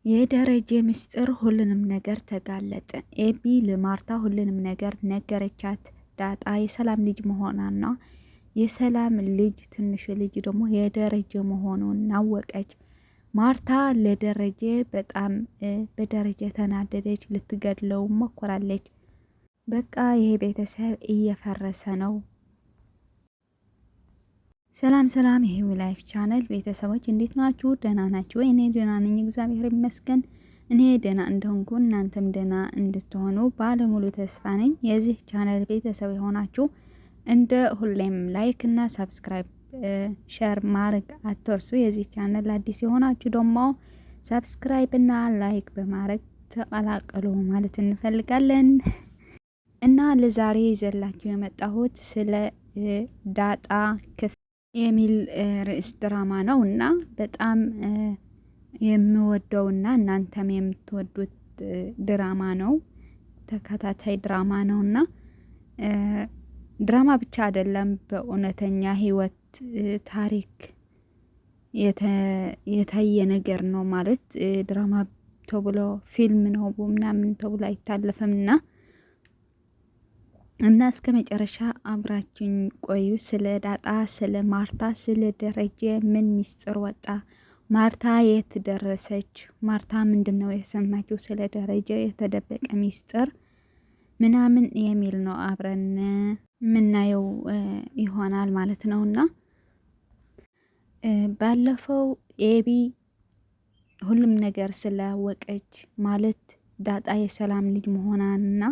የደረጀ ምስጢር ሁሉንም ነገር ተጋለጠ። ኤቢ ለማርታ ሁሉንም ነገር ነገረቻት። ዳጣ የሰላም ልጅ መሆኗና የሰላም ልጅ ትንሹ ልጅ ደግሞ የደረጀ መሆኑን አወቀች። ማርታ ለደረጀ በጣም በደረጀ ተናደደች። ልትገድለው ሞክራለች። በቃ ይሄ ቤተሰብ እየፈረሰ ነው። ሰላም ሰላም፣ ይሄ ላይፍ ቻናል ቤተሰቦች እንዴት ናችሁ? ደህና ናችሁ ወይ? እኔ ደህና ነኝ፣ እግዚአብሔር ይመስገን። እኔ ደህና እንደሆንኩ እናንተም ደህና እንድትሆኑ ባለሙሉ ተስፋ ነኝ። የዚህ ቻናል ቤተሰብ የሆናችሁ እንደ ሁሌም ላይክ እና ሰብስክራይብ ሼር ማድረግ አትርሱ። የዚህ ቻናል አዲስ የሆናችሁ ደግሞ ሰብስክራይብ እና ላይክ በማድረግ ተቀላቀሉ ማለት እንፈልጋለን። እና ለዛሬ ይዘላችሁ የመጣሁት ስለ ዳጣ ክፍል የሚል ርዕስ ድራማ ነው እና በጣም የምወደውና እናንተም የምትወዱት ድራማ ነው። ተከታታይ ድራማ ነው እና ድራማ ብቻ አይደለም፣ በእውነተኛ ህይወት ታሪክ የታየ ነገር ነው። ማለት ድራማ ተብሎ ፊልም ነው ምናምን ተብሎ አይታለፍም እና እስከ መጨረሻ አብራችን ቆዩ። ስለ ዳጣ፣ ስለ ማርታ፣ ስለ ደረጀ ምን ሚስጥር ወጣ? ማርታ የት ደረሰች? ማርታ ምንድነው የሰማችው? ስለ ደረጀ የተደበቀ ሚስጥር ምናምን የሚል ነው አብረን የምናየው ይሆናል ማለት ነውና ባለፈው ኤቢ ሁሉም ነገር ስላወቀች ማለት ዳጣ የሰላም ልጅ መሆኗንና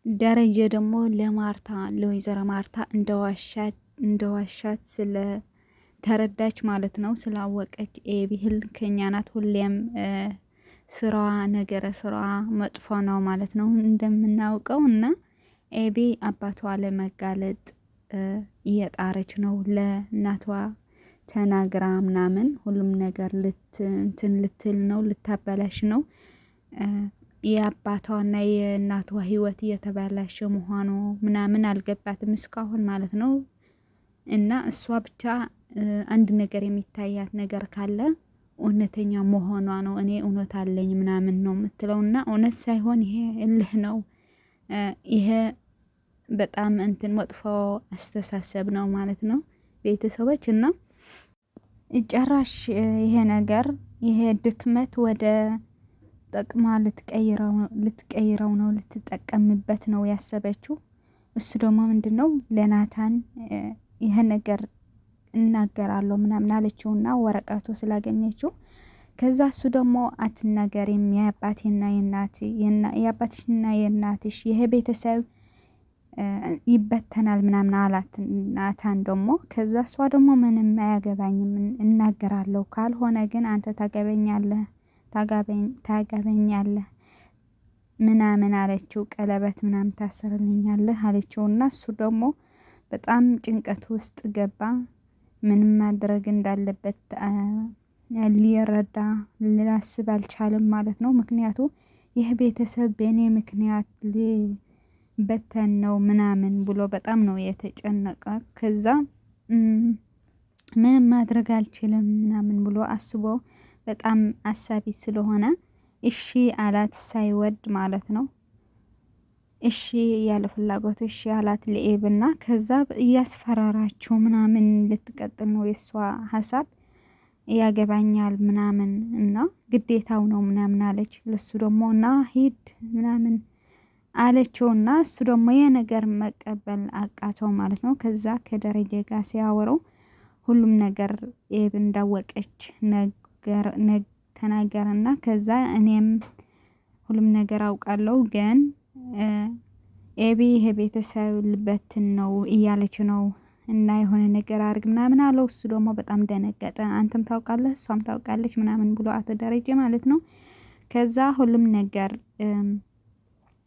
ደረጀ ደግሞ ለማርታ ለወይዘሮ ማርታ እንደዋሻት ስለ ተረዳች ማለት ነው። ስላወቀች ኤቢ ህልከኛ ናት። ሁሌም ስራዋ ነገረ ስራዋ መጥፎ ነው ማለት ነው እንደምናውቀው እና ኤቢ አባቷ ለመጋለጥ እየጣረች ነው። ለእናቷ ተናግራ ምናምን ሁሉም ነገር ልትል ነው፣ ልታበላሽ ነው። የአባቷና የእናቷ ህይወት እየተበላሸ መሆኑ ምናምን አልገባትም እስካሁን ማለት ነው። እና እሷ ብቻ አንድ ነገር የሚታያት ነገር ካለ እውነተኛ መሆኗ ነው። እኔ እውነት አለኝ ምናምን ነው የምትለው እና እውነት ሳይሆን ይሄ እልህ ነው። ይሄ በጣም መጥፎ አስተሳሰብ ነው ማለት ነው ቤተሰቦች። እና ጭራሽ ይሄ ነገር ይሄ ድክመት ወደ ጠቅማ ልትቀይረው ነው፣ ልትጠቀምበት ነው ያሰበችው። እሱ ደግሞ ምንድነው ለናታን ይሄ ነገር እናገራለሁ ምናምን አለችውና ወረቀቱ ስላገኘችው ከዛ እሱ ደግሞ አትናገሪም፣ የአባትሽና የእናትሽ ይሄ ቤተሰብ ይበተናል ምናምን አላት ናታን ደግሞ። ከዛ እሷ ደግሞ ምንም አያገባኝም እናገራለሁ፣ ካልሆነ ግን አንተ ታገበኛለህ ምናምን አለችው። ቀለበት ምናምን ታሰርልኛለህ አለችውና እሱ ደግሞ በጣም ጭንቀት ውስጥ ገባ። ምንም ማድረግ እንዳለበት ሊረዳ ሊያስብ አልቻለም ማለት ነው። ምክንያቱ ይህ ቤተሰብ በእኔ ምክንያት ሊበተን ነው ምናምን ብሎ በጣም ነው የተጨነቀ። ከዛ ምንም ማድረግ አልችልም ምናምን ብሎ አስቦ በጣም አሳቢ ስለሆነ እሺ አላት፣ ሳይወድ ማለት ነው። እሺ ያለ ፍላጎት እሺ አላት ለኤብና ከዛ እያስፈራራችሁ ምናምን ልትቀጥል ነው የሷ ሀሳብ። ያገባኛል ምናምን እና ግዴታው ነው ምናምን አለች። ለሱ ደግሞ እና ሂድ ምናምን አለችውና እሱ ደግሞ የነገር መቀበል አቃተው ማለት ነው። ከዛ ከደረጀ ጋር ሲያወረው ሁሉም ነገር ኤብ እንዳወቀች ተናገረና ከዛ እኔም ሁሉም ነገር አውቃለሁ ግን ኤቢ ይሄ ቤተሰብ ልበትን ነው እያለች ነው እና የሆነ ነገር አርግ ምናምን አለው። እሱ ደግሞ በጣም ደነገጠ። አንተም ታውቃለህ እሷም ታውቃለች ምናምን ብሎ አቶ ደረጀ ማለት ነው። ከዛ ሁሉም ነገር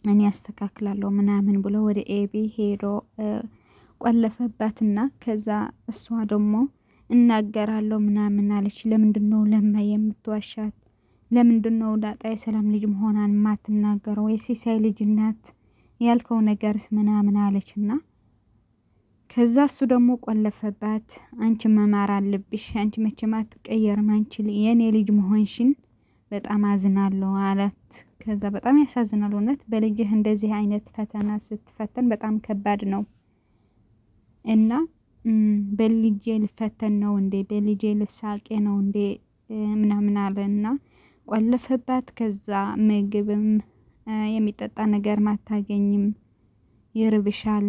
እኔ ያስተካክላለሁ ምናምን ብሎ ወደ ኤቢ ሄዶ ቆለፈባትና ከዛ እሷ ደግሞ እናገራለሁ ምናምን አለች። ለምንድነው ለማየ የምትዋሻት? ለምንድነው ዳጣ የሰላም ልጅ መሆኗን ማትናገረው? የሲሳይ ልጅ ናት ያልከው ነገርስ ምናምን አለችና ከዛ እሱ ደግሞ ቆለፈባት። አንቺ መማር አለብሽ፣ አንቺ መቼም አትቀየርም፣ አንቺ የኔ ልጅ መሆንሽን በጣም አዝናለሁ አላት። ከዛ በጣም ያሳዝናል እውነት በልጅህ እንደዚህ አይነት ፈተና ስትፈተን በጣም ከባድ ነው እና በልጄ ልፈተን ነው እንዴ በልጄ ልሳቄ ነው እንዴ ምናምን አለና ቆለፈባት። ከዛ ምግብም የሚጠጣ ነገር ማታገኝም ይርብሻል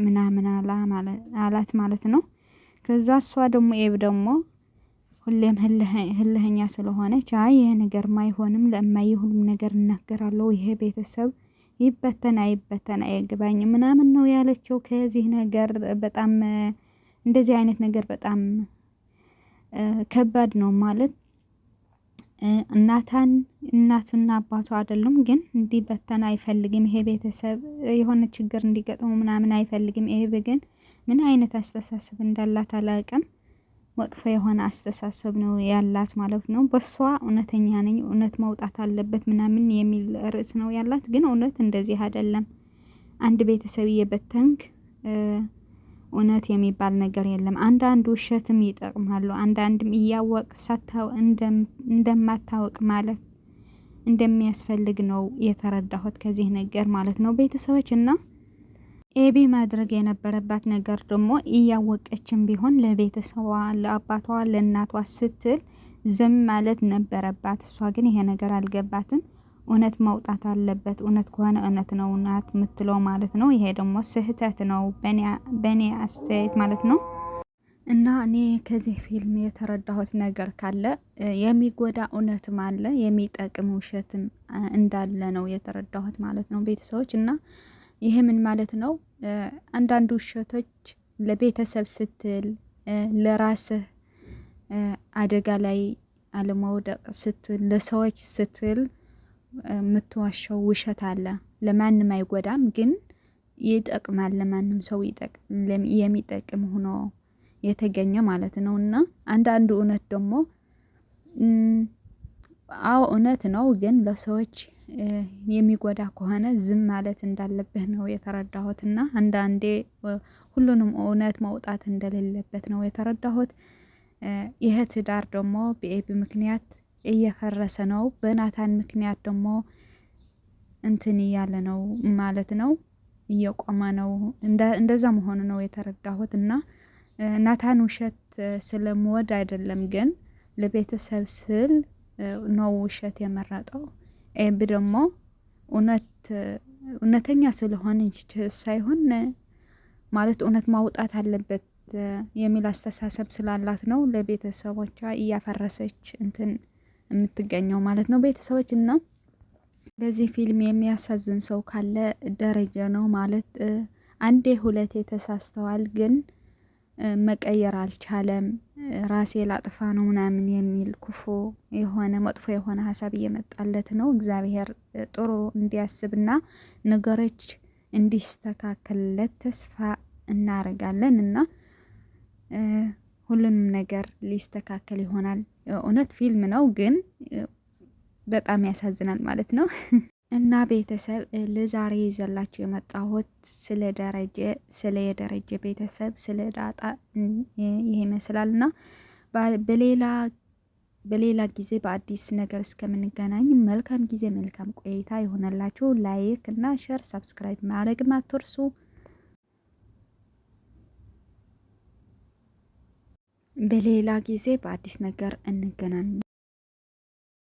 ምናምን አላት ማለት ነው። ከዛ እሷ ደግሞ ኤብ ደግሞ ሁሌም ህልህኛ ስለሆነች አይ ይሄ ነገር ማይሆንም ለማይ ሁሉም ነገር እናገራለሁ ይሄ ቤተሰብ ይበተን አይበተን አይገባኝም ምናምን ነው ያለችው። ከዚህ ነገር በጣም እንደዚህ አይነት ነገር በጣም ከባድ ነው ማለት ናታን እናቱና አባቱ አይደሉም ግን እንዲበተን አይፈልግም። ይሄ ቤተሰብ የሆነ ችግር እንዲገጥሙ ምናምን አይፈልግም። ኤብ ግን ምን አይነት አስተሳሰብ እንዳላት አላውቅም። መጥፎ የሆነ አስተሳሰብ ነው ያላት ማለት ነው። በሷ እውነተኛ ነኝ እውነት መውጣት አለበት ምናምን የሚል ርዕስ ነው ያላት። ግን እውነት እንደዚህ አይደለም። አንድ ቤተሰብ እየበተንክ እውነት የሚባል ነገር የለም። አንዳንድ ውሸትም ይጠቅማሉ። አንዳንድም እያወቅ ሳታው እንደማታወቅ ማለት እንደሚያስፈልግ ነው የተረዳሁት ከዚህ ነገር ማለት ነው ቤተሰቦች። እና ኤቢ ማድረግ የነበረባት ነገር ደግሞ እያወቀችም ቢሆን ለቤተሰቧ ለአባቷ ለእናቷ ስትል ዝም ማለት ነበረባት። እሷ ግን ይሄ ነገር አልገባትም። እውነት መውጣት አለበት፣ እውነት ከሆነ እውነት ነው ናት የምትለው ማለት ነው። ይሄ ደግሞ ስህተት ነው በእኔ አስተያየት ማለት ነው። እና እኔ ከዚህ ፊልም የተረዳሁት ነገር ካለ የሚጎዳ እውነትም አለ የሚጠቅም ውሸትም እንዳለ ነው የተረዳሁት ማለት ነው ቤተሰቦች። እና ይሄ ምን ማለት ነው? አንዳንድ ውሸቶች ለቤተሰብ ስትል ለራስህ አደጋ ላይ አለመውደቅ ስትል ለሰዎች ስትል የምትዋሸው ውሸት አለ። ለማንም አይጎዳም ግን ይጠቅማል። ለማንም ሰው የሚጠቅም ሆኖ የተገኘ ማለት ነው። እና አንዳንዱ እውነት ደግሞ አዎ እውነት ነው ግን ለሰዎች የሚጎዳ ከሆነ ዝም ማለት እንዳለብህ ነው የተረዳሁት። እና አንዳንዴ ሁሉንም እውነት መውጣት እንደሌለበት ነው የተረዳሁት። ይሄ ትዳር ደግሞ በኤቢ ምክንያት እየፈረሰ ነው። በናታን ምክንያት ደግሞ እንትን እያለ ነው ማለት ነው፣ እየቆመ ነው። እንደዛ መሆኑ ነው የተረዳሁት። እና ናታን ውሸት ስለምወድ አይደለም ግን ለቤተሰብ ስል ነው ውሸት የመረጠው። ኤብ ደግሞ እውነተኛ ስለሆነች ሳይሆን ማለት እውነት ማውጣት አለበት የሚል አስተሳሰብ ስላላት ነው ለቤተሰቦቿ እያፈረሰች እንትን የምትገኘው ማለት ነው ቤተሰቦች። እና በዚህ ፊልም የሚያሳዝን ሰው ካለ ደረጀ ነው ማለት አንዴ ሁለቴ ተሳስተዋል ግን መቀየር አልቻለም። ራሴ ላጥፋ ነው ምናምን የሚል ክፉ የሆነ መጥፎ የሆነ ሀሳብ እየመጣለት ነው። እግዚአብሔር ጥሩ እንዲያስብና ነገሮች እንዲስተካከልለት ተስፋ እናደርጋለን። እና ሁሉንም ነገር ሊስተካከል ይሆናል። እውነት ፊልም ነው ግን በጣም ያሳዝናል ማለት ነው። እና ቤተሰብ ለዛሬ ይዘላችሁ የመጣሁት ስለ የደረጀ ቤተሰብ ስለ ዳጣ ይሄ ይመስላልና በሌላ ጊዜ በአዲስ ነገር እስከምንገናኝ መልካም ጊዜ መልካም ቆይታ ይሆነላችሁ። ላይክ እና ሼር ሰብስክራይብ ማድረግ አትርሱ። በሌላ ጊዜ በአዲስ ነገር እንገናኝ።